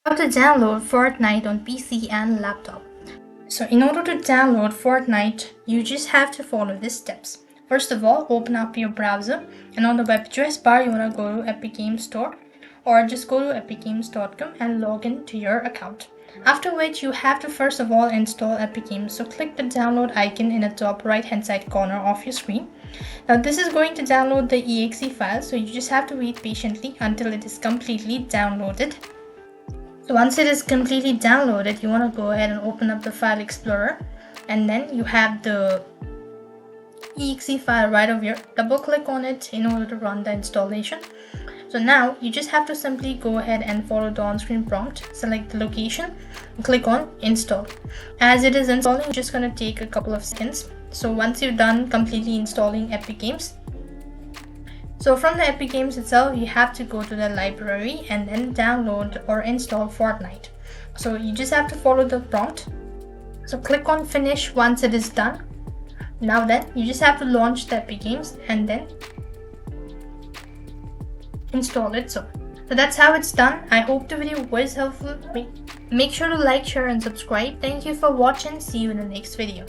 How to download Fortnite on PC and laptop. So in order to download Fortnite, you just have to follow these steps. First of all, open up your browser, and on the web address bar you want to go to Epic Games Store, or just go to epicgames.com and log in to your account. After which you have to first of all install Epic Games. So click the download icon in the top right hand side corner of your screen. Now this is going to download the exe file, so you just have to wait patiently until it is completely downloaded. So once it is completely downloaded, you want to go ahead and open up the file explorer, and then you have the exe file right over here. Double click on it in order to run the installation. So now you just have to simply go ahead and follow the on-screen prompt, select the location, and click on install. As it is installing, it's just going to take a couple of seconds. So once you're done completely installing Epic Games, so from the Epic Games itself, you have to go to the library and then download or install Fortnite. So you just have to follow the prompt. So click on finish once it is done. Now then, you just have to launch the Epic Games and then install it. So that's how it's done. I hope the video was helpful. Make sure to like, share and subscribe. Thank you for watching. See you in the next video.